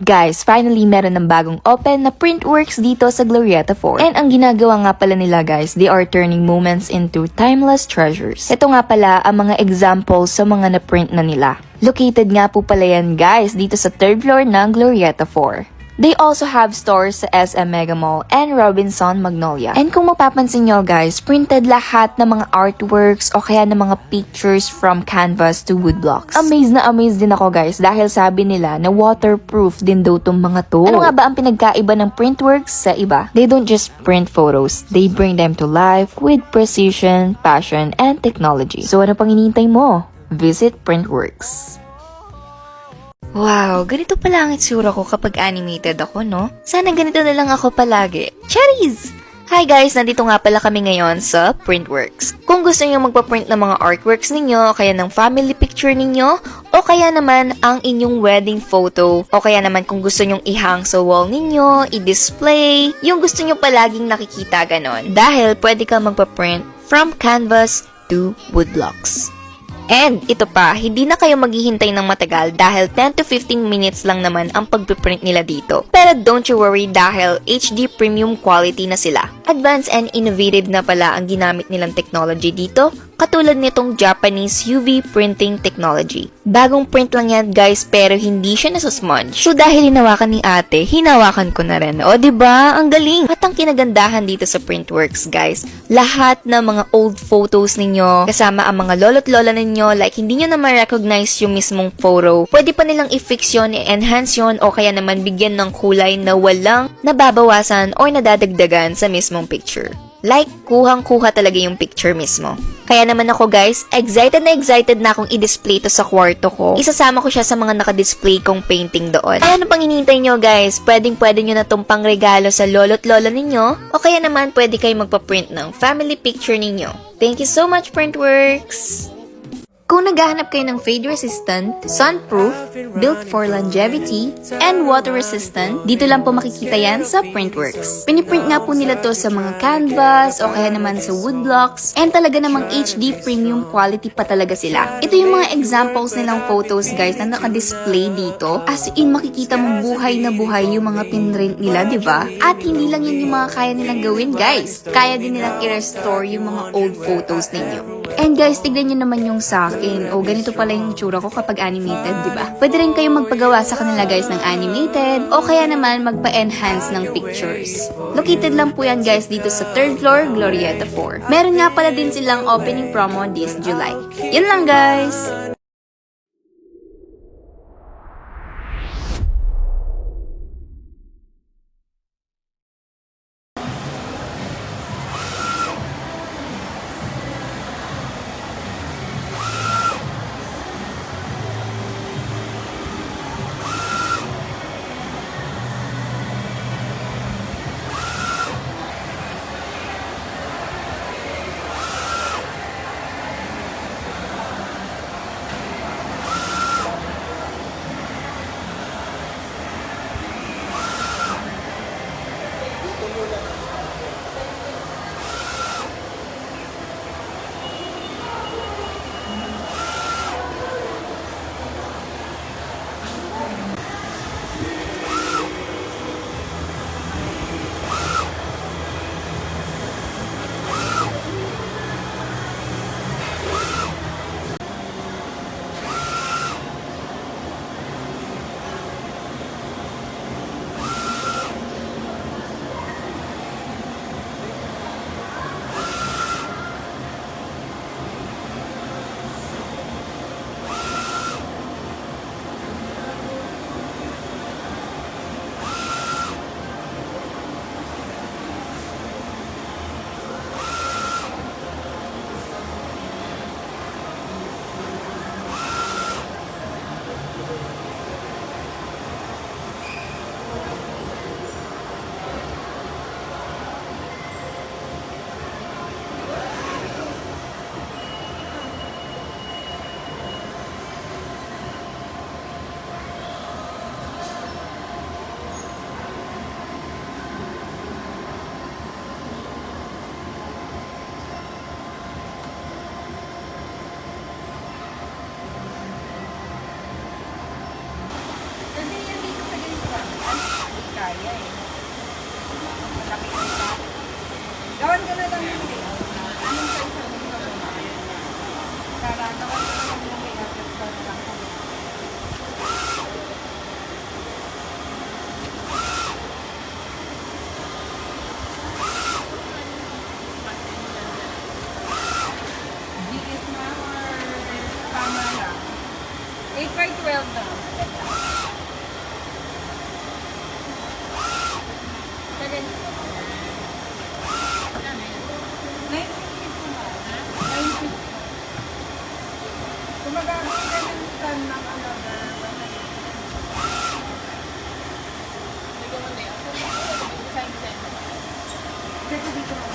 Guys, finally meron ng bagong open na Printworks dito sa Glorieta 4. And ang ginagawa nga pala nila guys, they are turning moments into timeless treasures. Ito nga pala ang mga examples sa mga na-print na nila. Located nga po pala yan guys dito sa 3rd floor ng Glorieta 4. They also have stores sa SM Mega Mall and Robinson Magnolia. And kung mapapansin nyo guys, printed lahat ng mga artworks o kaya ng mga pictures from canvas to woodblocks. Amazed na amazed din ako guys dahil sabi nila na waterproof din daw tong mga to. Ano nga ba ang pinagkaiba ng Printworks sa iba? They don't just print photos, they bring them to life with precision, passion, and technology. So ano pang hinihintay mo? Visit Printworks. Wow, ganito pala ang itsura ko kapag animated ako, no? Sana ganito na lang ako palagi. Cherries! Hi guys, nandito nga pala kami ngayon sa Printworks. Kung gusto niyo magpa-print ng mga artworks ninyo, o kaya ng family picture ninyo, o kaya naman ang inyong wedding photo, o kaya naman kung gusto nyong ihang sa wall ninyo, i-display, yung gusto nyo palaging nakikita ganon. Dahil pwede ka magpa-print from canvas to woodblocks. And ito pa, hindi na kayo maghihintay ng matagal dahil 10 to 15 minutes lang naman ang pagpiprint nila dito. Pero don't you worry dahil HD premium quality na sila. Advanced and innovative na pala ang ginamit nilang technology dito, katulad nitong Japanese UV printing technology. Bagong print lang yan guys pero hindi siya nasa-smudge. So dahil hinawakan ni ate, hinawakan ko na rin. O diba? Ang galing! At ang kinagandahan dito sa Printworks guys, lahat ng mga old photos ninyo, kasama ang mga lolo't lola ninyo, like hindi nyo na ma-recognize yung mismong photo, pwede pa nilang i-fix yun, i-enhance yun, o kaya naman bigyan ng kulay na walang nababawasan or nadadagdagan sa mismong picture. Like, kuhang-kuha talaga yung picture mismo. Kaya naman ako guys, excited na akong i-display to sa kwarto ko. Isasama ko siya sa mga naka-display kong painting doon. Kaya ano pang hinihintay nyo guys, pwedeng-pwede nyo na itong pangregalo sa lolo't lola ninyo, o kaya naman pwede kayo magpa-print ng family picture ninyo. Thank you so much, Printworks! Kung naghahanap kayo ng fade-resistant, sun-proof, built for longevity, and water-resistant, dito lang po makikita yan sa Printworks. Piniprint nga po nila to sa mga canvas o kaya naman sa woodblocks, and talaga namang HD premium quality pa talaga sila. Ito yung mga examples nilang photos guys na naka-display dito. As in, makikita mo buhay na buhay yung mga pinrint nila, di ba? At hindi lang yun yung mga kaya nilang gawin guys. Kaya din nilang i-restore yung mga old photos ninyo. And guys, tignan nyo naman yung sa akin. O, ganito pala yung tsura ko kapag animated, di ba? Pwede rin kayong magpagawa sa kanila guys ng animated o kaya naman magpa-enhance ng pictures. Located lang po yan guys dito sa 3rd floor, Glorieta 4. Meron nga pala din silang opening promo this July. Yun lang guys! kaya eh. Malaki yung isa. Gawan ko na lang yung layout. Anong size ang gusto mo? Para gawan ko na lang yung layout. Tapos ko na lang kung GS na or tama lang? 8x12 na. Second. 950 na. 950. Kung magagawin ka ng stand ng ano na Check ko dito na.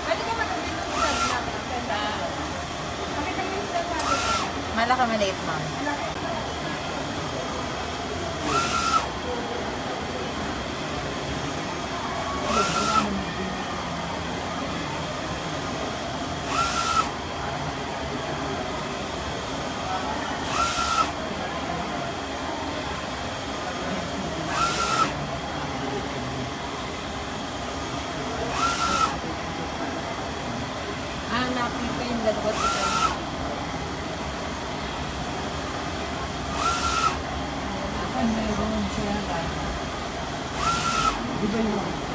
Pwede ka magagawin ng stand na. Pakita mo yung stand natin. Malaki maliit, ma'am. Malaki. Hanapin ko yung dalawa sila. Meron siya. Di ba yun?